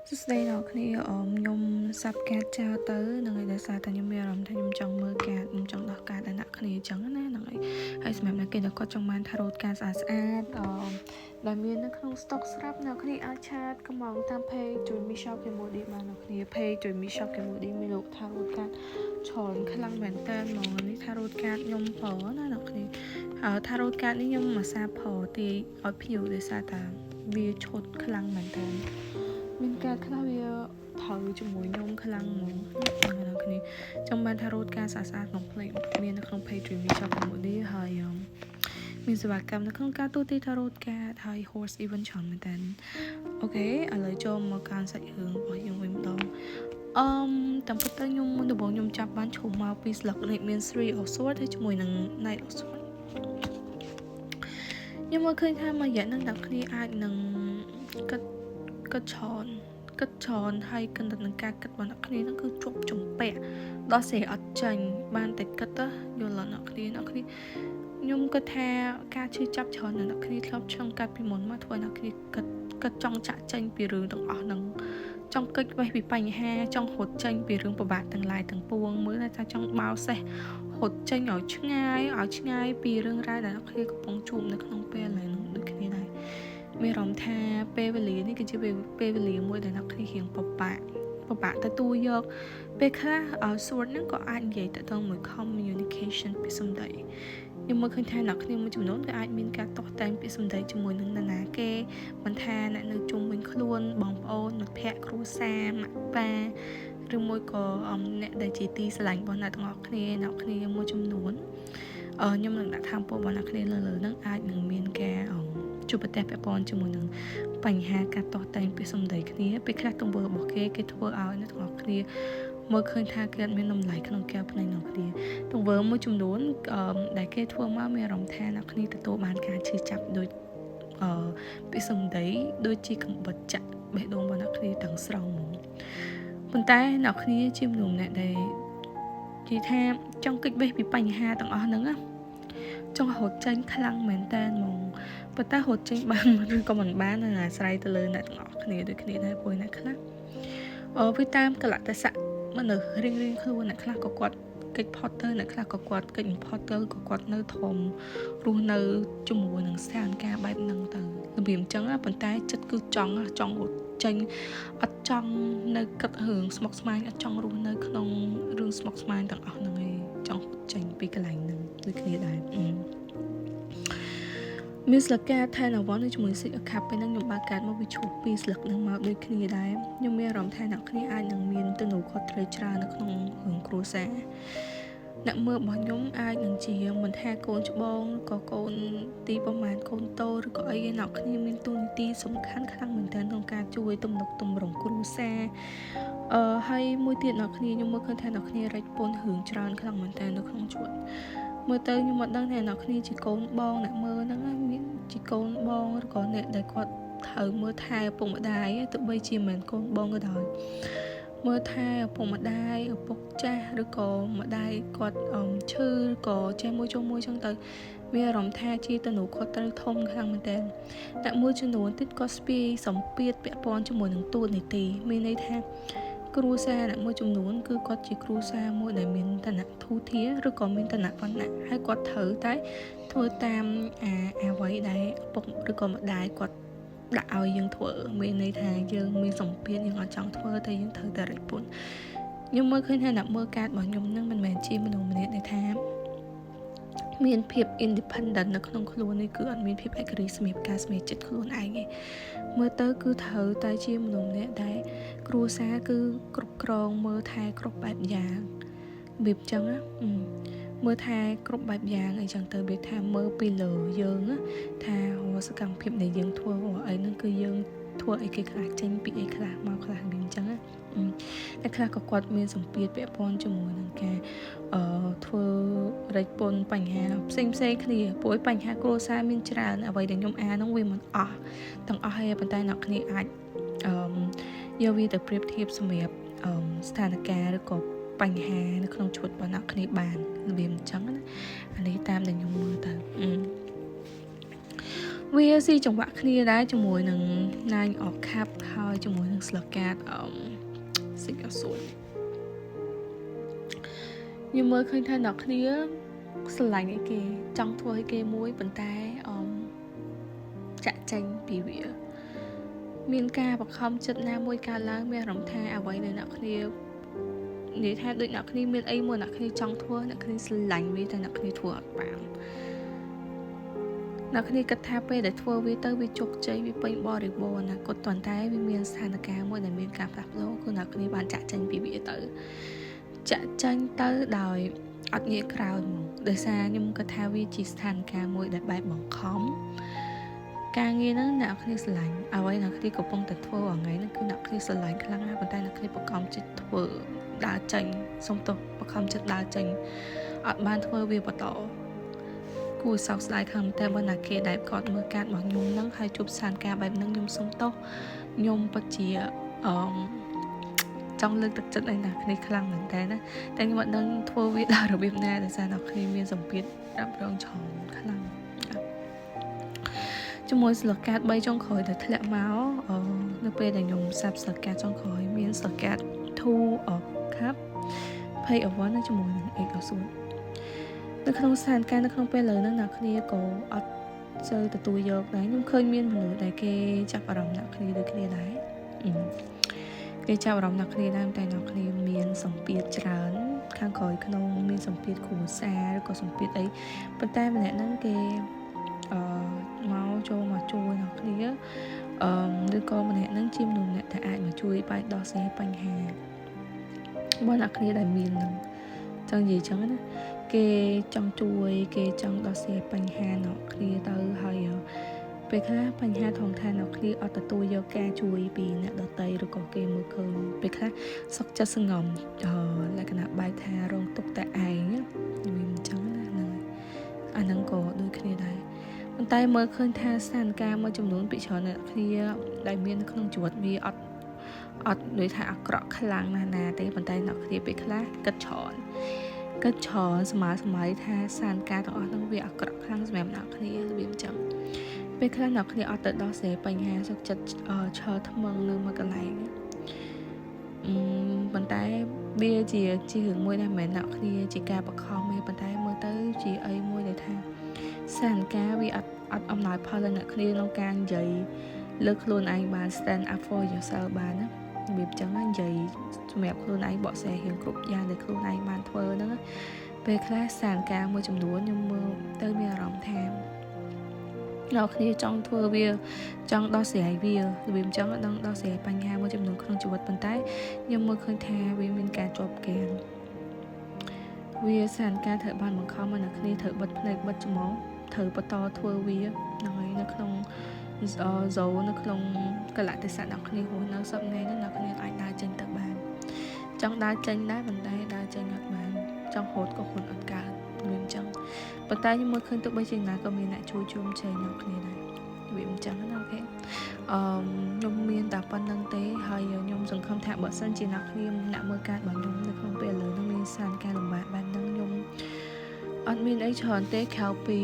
ស្ដីដល់គ្នាខ្ញុំសាប់កាតចោលទៅនឹងឲ្យដោយសារតែខ្ញុំមានអារម្មណ៍ថាខ្ញុំចង់មើលកាតខ្ញុំចង់ដោះកាតដល់អ្នកគ្នាអញ្ចឹងណាហ្នឹងហើយសម្រាប់អ្នកគេដែលគាត់ចង់បានថារ៉ូតកាតស្អាតដែលមាននៅក្នុង stock ស្រាប់អ្នកគ្នាអាចឆាតកំងតាម page ជួយ Mi Shop Cambodia បានអ្នកគ្នា page ជួយ Mi Shop Cambodia មានលោកថារ៉ូតកាតច្រើនខ្លាំងមែនតើហ្មងនេះថារ៉ូតកាតខ្ញុំប្រើណាអ្នកគ្នាថារ៉ូតកាតនេះខ្ញុំមកសាប្រើទីឲ្យភៀវដោយសារតែវាឈុតខ្លាំងមែនតើមានការខ្លះវាត្រូវជាមួយខ្ញុំខ្លាំងហ្មងអ្នកគ្នាចង់បានថារ៉ូតកាតស្អាតៗក្នុង plate មាននៅក្នុង page Mi Shop Cambodia ហើយមានសេវាកម្មនៅក្នុងការទូទាយថារ៉ូតកាតហើយ horse event ច្រើនមែនតើអូខេឥឡូវចូលមកការសាច់រឿងរបស់យើងវិញម្ដងតាមពិតទៅខ្ញុំមុនដំបូងខ្ញុំចាប់បានឈុំមកពីស្លឹកនេះមាន Three of Swords ហើយជាមួយនឹង Knight of Swords ខ្ញុំមកឃើញថាមួយរយៈហ្នឹងអ្នកគ្នាអាចនឹងគិតច្រើនហើយគិតទៅនឹងការគិតរបស់អ្នកគ្នាហ្នឹងគឺជាប់ចំពាក់ដល់ស្រែអត់ចាញ់បានតែគិតទៅយល់ដល់អ្នកគ្នាខ្ញុំគិតថាការឈឺចាប់ច្រើននៅអ្នកគ្នាធ្លាប់ឆ្លងកាត់ពីមុនមកធ្វើអ្នកគ្នាគិតចង់ចាក់ចេញពីរឿងទាំងអស់ហ្នឹងចង់កិច្ចវេះពីបញ្ហាចង់រត់ចេញពីរឿងពិបាកទាំងឡាយទាំងពួងមើលថាចង់បោសេះរត់ចេញឲ្យឆ្ងាយពីរឿងរ៉ាវដែលអ្នកគ្នាកំពុងជួបនៅក្នុងពេលហ្នឹងដូចគ្នាដែរមានអារម្មណ៍ថាពេលវេលានេះគឺជាពេលវេលាមួយដែលអ្នកគ្នារៀងពិបាកទទួលយកពេលខ្លះsword ហ្នឹងក៏អាចនិយាយទៅដល់មួយ communication ពីសម្ដីខ្ញុំមើលឃើញថាអ្នកគ្នាមួយចំនួនក៏អាចមានការតោះតែងពីសម្ដីជាមួយនឹងនរណាគេមិនថាអ្នកនៅជុំវិញខ្លួនបងប្អូនមិត្តភ័ក្តិគ្រួសារម៉ាក់ប៉ាឬមួយក៏អ្នកដែលជាទីស្រឡាញ់របស់អ្នកទាំងអស់គ្នាអ្នកគ្នាមួយចំនួនខ្ញុំនឹងដាក់ថាពួករបស់អ្នកគ្នាលើហ្នឹងអាចនឹងមានការជួបប្រទះពាក់ព័ន្ធជាមួយនឹងបញ្ហាការតោះតែងពីសម្ដីគ្នាពេលខ្លះទង្វើរបស់គេធ្វើឲ្យអ្នកទាំងអស់គ្នាមើលឃើញថាគេអត់មានតម្លៃក្នុងកែវភ្នែកអ្នកគ្នាទង្វើមួយចំនួនដែលគេធ្វើមកមានអារម្មណ៍ថាអ្នកគ្នាទទួលបានការឈឺចាប់ដូចពីសម្ដីដូចជាកំបិតចាក់បេះដូងរបស់អ្នកគ្នាទាំងស្រុងប៉ុន្តែអ្នកគ្នាជាមនុស្សម្នាក់ដែលនិយាយថាចង់គេចវេះពីបញ្ហាទាំងអស់ហ្នឹងណាចង់រត់ចេញខ្លាំងមែនតើហ្មងប៉ុន្តែរត់ចេញបានឬក៏មិនបាននឹងអាស្រ័យទៅលើអ្នកទាំងអស់គ្នាដូចគ្នាដែរព្រោះអ្នកខ្លះវាតាមកលៈទេសៈមនុស្សរៀងខ្លួនអ្នកខ្លះក៏គាត់កិច្ចផុតទៅអ្នកខ្លះក៏គាត់កិច្ចបំផុតទៅក៏គាត់នៅធំរស់នៅជាមួយនឹងស្ថានភាពបែបហ្នឹងទៅរបៀបអញ្ចឹងប៉ុន្តែចិត្តគឺចង់រត់ចេញអត់ចង់នៅគិតរឿងស្មុគស្មាញអត់ចង់រស់នៅក្នុងរឿងស្មុគស្មាញទាំងអស់ហ្នឹងឯងចង់ចេញពីកន្លែងហ្នឹងដូចគ្នាដែរមានស្លឹកការថែនវ៉ាន់ជាមួយសិចអខាប់ពេលហ្នឹងខ្ញុំបើកកាតមកវាឈប់ពីស្លឹកហ្នឹងមកដូចគ្នាដែរខ្ញុំមានអារម្មណ៍ថាអ្នកគ្នាអាចនឹងមានទំនួលខុសត្រូវច្រើននៅក្នុងរឿងគ្រួសារអ្នកមើលរបស់ខ្ញុំអាចនឹងជាមិនថាកូនច្បងក៏កូនទីប្រមាណកូនតូឬក៏អីអ្នកគ្នាមានតួនាទីសំខាន់ខ្លាំងមែនទែនក្នុងការជួយទំនុកទម្រង់គ្រួសារហើយមួយទៀតអ្នកគ្នាខ្ញុំមើលឃើញថាអ្នកគ្នារែកពន្ធរឿងច្រើនខ្លាំងមែនទែននៅក្នុងជួតមើលទៅខ្ញុំមិនដឹងថាអ្នកគ្នាជាកូនបងអ្នកមើលហ្នឹងមានជាកូនបងឬក៏អ្នកដែលគាត់ត្រូវមើលថែឪពុកម្ដាយទោះបីជាមិនកូនបងក៏ដោយមើលថែឪពុកម្ដាយឪពុកចាស់ឬក៏ម្ដាយគាត់ឈឺឬក៏ចេះមួយចឹងទៅមានអារម្មណ៍ថាជាទំនួលខុសត្រូវធំខ្លាំងមែនទែនតែមួយចំនួនទៀតក៏ស្ពាយសម្ពាធពាក់ព័ន្ធជាមួយនឹងតួនាទីមានន័យថាគ្រួសារអ្នកមួយចំនួនគឺគាត់ជាគ្រួសារមួយដែលមានឋានៈធូរធារឬក៏មានឋានៈវណ្ណៈហើយគាត់ត្រូវតែធ្វើតាមអ្វីដែលឪពុកឬក៏ម្ដាយគាត់ដាក់ឲ្យយើងធ្វើមានន័យថាយើងមានសម្ពាធយើងអត់ចង់ធ្វើតែយើងត្រូវតែរែកពន្ធខ្ញុំមើលឃើញថាអ្នកមើលកាតរបស់ខ្ញុំនឹងមិនមែនជាមនុស្សម្នាក់ដែលថាមានភាព independent នៅក្នុងខ្លួននេះគឺអត់មានភាពឯករាជ្យសម្រាប់ការសម្រេចចិត្តខ្លួនឯងទេមើលទៅគឺត្រូវតែជាមនុស្សម្នាក់ដែលគ្រួសារគឺគ្រប់គ្រងមើលថែគ្រប់បែបយ៉ាងរបៀបចឹងណាមើលថែគ្រប់បែបយ៉ាងអីចឹងទៅវាថាមើលពីលើយើងថាសកម្មភាពដែលយើងធ្វើអីហ្នឹងគឺយើងធ្វើអីគេខ្លះចេញពីអីខ្លះមកខ្លះវាអញ្ចឹងតែខ្លះក៏គាត់មានសម្ពាធពាក់ព័ន្ធជាមួយនឹងការធ្វើរែកពន្ធបញ្ហាផ្សេងគ្នាព្រោះបញ្ហាគ្រួសារមានច្រើនអ្វីដែលខ្ញុំអានហ្នឹងវាមិនអស់ទាំងអស់ហើយប៉ុន្តែអ្នកគ្នាអាចយកវាទៅប្រៀបធៀបសម្រាប់ស្ថានភាពឬក៏បញ្ហានៅក្នុងជីវិតរបស់អ្នកគ្នាបានរបៀបអញ្ចឹងណាអានេះតាមដែលខ្ញុំមើលទៅវាស៊ីចង្វាក់គ្នាដែរជាមួយនឹង Nine of Cups ហ ហើយជាមួយនឹងស្លឹកកាតសិចអសួនខ្ញុំមើលឃើញថាអ្នកគ្នាស្រឡាញ់ឲ្យគេចង់ធ្វើឲ្យគេមួយប៉ុន្តែចាក់ចេញពីវាមានការបខំចិត្តណាមួយកើតឡើងមានអារម្មណ៍ថាអ្វីដែលអ្នកគ្នានិយាយថាដូចអ្នកគ្នាមានអីមួយអ្នកគ្នាចង់ធ្វើអ្នកគ្នាស្រឡាញ់វាតែអ្នកគ្នាធ្វើអត់បានអ្នកគ្នាគិតថាពេលដែលធ្វើវាទៅវាជោគជ័យវាពេញបរិបូរណ៍អនាគតប៉ុន្តែវាមានស្ថានភាពមួយដែលមានការផ្លាស់ប្ដូរគឺអ្នកគ្នាបានចាក់ចេញពីវាទៅចាក់ចេញទៅដោយអត់ងាកក្រោយមកដោយសារខ្ញុំគិតថាវាជាស្ថានភាពមួយដែលបែបបង្ខំការងារហ្នឹងអ្នកគ្នាស្រឡាញ់អ្វីអ្នកគ្នាកំពុងតែធ្វើថ្ងៃហ្នឹងគឺអ្នកគ្នាស្រឡាញ់ខ្លាំងណាស់ប៉ុន្តែអ្នកគ្នាបង្ខំចិត្តធ្វើដើរចេញសុំទោសបង្ខំចិត្តដើរចេញអត់បានធ្វើវាបន្តគួរសោកស្ដាយខ្លាំងតែបើណាគេដែលគាត់មើលកាតរបស់ខ្ញុំហ្នឹងហើយជួបស្ថានភាពបែបហ្នឹងខ្ញុំសុំទោសខ្ញុំពិតជាចង់លើកទឹកចិត្តឲ្យអ្នកគ្នាខ្លាំងមែនតើណាតែខ្ញុំអត់ដឹងធ្វើវាដល់របៀបណាដោយសារអ្នកគ្នាមានសម្ពាធរ៉ាប់រងច្រើនខ្លាំងជាមួយស្លឹកកាត3ចុងក្រោយដែលធ្លាក់មកនៅពេលដែលខ្ញុំសាប់ស្លឹកកាតចុងក្រោយមានស្លឹកកាត 2 of cup 20 of one ជាមួយនឹង 8 of swords នៅក្នុងស្ថានភាពនៅក្នុងពេលលើហ្នឹងអ្នកគ្នាក៏អត់ចូលទទួលយកដែរខ្ញុំឃើញមានមនុស្សដែលគេចាប់អារម្មណ៍អ្នកគ្នាដូចគ្នាដែរគេចាប់អារម្មណ៍អ្នកគ្នាដែរតែអ្នកគ្នាមានសម្ពាធច្រើនខាងក្រោយក្នុងមានសម្ពាធគ្រួសារឬក៏សម្ពាធអីប៉ុន្តែម្នាក់ហ្នឹងគេមកចូលមកជួយអ្នកគ្នាឬក៏ម្នាក់ហ្នឹងជាមនុស្សអ្នកដែលអាចមកជួយបែបដោះស្រាយបញ្ហាបើអ្នកគ្នាដែលមានហ្នឹងចង់និយាយចឹងណាគេចង់ជួយគេចង់ដោះស្រាយបញ្ហាអ្នកគ្នាទៅហើយពេលខ្លះបញ្ហាថងថាអ្នកគ្នាអត់ទទួលយកការជួយពីអ្នកដទៃឬក៏គេមើលឃើញពេលខ្លះសុខចិត្តសង្ងំលក្ខណៈបែបថារងទុកតែឯងវាមិនចឹងណាហ្នឹងអាហ្នឹងក៏ដូចគ្នាដែរប៉ុន្តែមើលឃើញថាស្ថានភាពមួយចំនួនពីច្រើនអ្នកគ្នាដែលមាននៅក្នុងជីវិតវាអត់ដូចថាអាក្រក់ខ្លាំងណាស់ទេប៉ុន្តែអ្នកគ្នាពេលខ្លះគិតច្រើនសម័យថាស្ថានភាពទាំងអស់ហ្នឹងវាអាក្រក់ខ្លាំងសម្រាប់អ្នកគ្នារបៀបចឹងពេលខ្លះអ្នកគ្នាអត់ទៅដោះស្រាយបញ្ហាសុខចិត្តឈរថ្មឹងនៅមួយកន្លែងប៉ុន្តែវាជារឿងមួយដែលមិនមែនអ្នកគ្នាជាការបខំទេប៉ុន្តែមើលទៅជាអីមួយដែលថាស្ថានភាពវាអត់អំណោយផលដល់អ្នកគ្នាក្នុងការនិយាយលើកខ្លួនឯងបាន stand up for yourself បានណារបៀបចឹងនិយាយសម្រាប់ខ្លួនឯងបកស្រាយរឿងគ្រប់យ៉ាងដែលខ្លួនឯងបានធ្វើហ្នឹងពេលខ្លះស្ថានភាពមួយចំនួនខ្ញុំមើលទៅមានអារម្មណ៍ថាអ្នកគ្នាចង់ធ្វើវាចង់ដោះស្រាយវារបៀបចឹងដល់ដោះស្រាយបញ្ហាមួយចំនួនក្នុងជីវិតប៉ុន្តែខ្ញុំមើលឃើញថាវាមានការជាប់គាំងវាស្ថានភាពត្រូវបានបង្ខំឲ្យអ្នកគ្នាត្រូវបិទភ្នែកបិទច្រមុះត្រូវបន្តធ្វើវាហ្នឹងហើយនៅក្នុងនៅក្នុងកលៈទេសៈអ្នកគ្នារស់នៅសប្តាហ៍នេះអ្នកគ្នាអាចដើរចេញទៅបានចង់ដើរចេញដែរប៉ុន្តែដើរចេញអត់បានចង់រត់ក៏រត់អត់កើតវាអញ្ចឹងប៉ុន្តែខ្ញុំមើលឃើញទៅបីជាណាក៏មានអ្នកជួយជុំជែកអ្នកគ្នាដែរវាអញ្ចឹងណាអូខេខ្ញុំមានតែប៉ុណ្្នឹងទេហើយខ្ញុំសង្ឃឹមថាបើសិនជាអ្នកគ្នាអ្នកមើលការរបស់ខ្ញុំនៅក្នុងពេលឥឡូវនេះមានស្ថានភាពលំបាកបែបហ្នឹងខ្ញុំអត់មានអីច្រើនទេក្រៅពី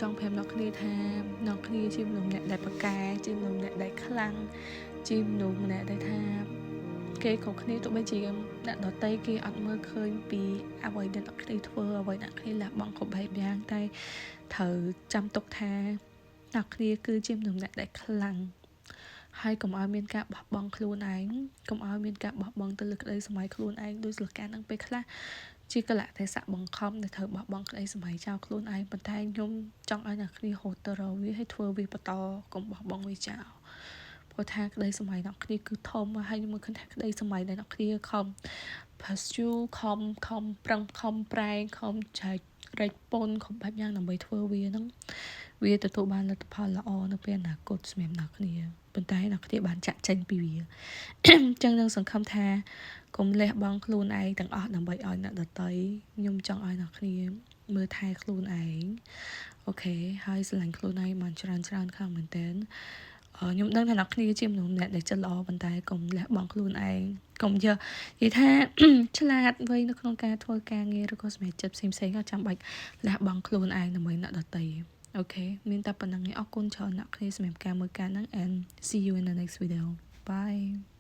ចង់ប្រាប់អ្នកគ្នាថាអ្នកគ្នាជាមនុស្សម្នាក់ដែលប្រកែជាមនុស្សម្នាក់ដែលខ្លាំងជាមនុស្សម្នាក់ដែលថាគេគ្រប់គ្នាទោះបីជាអ្នកដទៃគេអត់មើលឃើញពីអ្វីដែលអ្នកគ្នាធ្វើអ្វីអ្នកគ្នាលះបង់គ្រប់បែបយ៉ាងតែត្រូវចាំទុកថាអ្នកគ្នាគឺជាមនុស្សម្នាក់ដែលខ្លាំងហើយកុំឲ្យមានការបោះបង់ខ្លួនឯងកុំឲ្យមានការបោះបង់ទៅលើក្តីសម័យខ្លួនឯងដោយស្លកានឹងពេលខ្លះជាកលៈទេសៈបង្ខំដែលត្រូវបោះបង់ក្តីសម័យចោលខ្លួនឯងប៉ុន្តែខ្ញុំចង់ឲ្យអ្នកគ្នារត់ទៅរកវាហើយធ្វើវាបន្តកុំបោះបង់វាចោលព្រោះថាក្តីសម័យអ្នកគ្នាគឺធំហើយខ្ញុំមើលឃើញថាក្តីសម័យដែលអ្នកគ្នាខំ pursue ខំប្រឹងខំប្រែងខំចែករែកពន្ធគ្រប់បែបយ៉ាងដើម្បីធ្វើវាហ្នឹងវាទទួលបានលទ្ធផលល្អនៅពេលអនាគតសម្រាប់អ្នកគ្នាប៉ុន្តែអ្នកគ្នាបានចាក់ចេញពីវាអញ្ចឹងនឹងសង្ឃឹមថាកុំលះបង់ខ្លួនឯងទាំងអស់ដើម្បីឲ្យអ្នកដទៃខ្ញុំចង់ឲ្យអ្នកគ្នាមើលថែខ្លួនឯងអូខេហើយស្រឡាញ់ខ្លួនឯងបានច្រើនខ្លាំងមែនទែនខ្ញុំដឹងថាអ្នកគ្នាជាមនុស្សម្នាក់ដែលចិត្តល្អប៉ុន្តែកុំលះបង់ខ្លួនឯងកុំយកនិយាយថាឆ្លាតវៃនៅក្នុងការធ្វើការងារឬក៏សម្រាប់ចិត្តផ្សេងៗក៏ចាំបាច់លះបង់ខ្លួនឯងដើម្បីអ្នកដទៃអូខេមានតែប៉ុណ្្នឹងឯងអរគុណច្រើនអ្នកគ្នាសម្រាប់ការមើលការហ្នឹង and see you in the next video Bye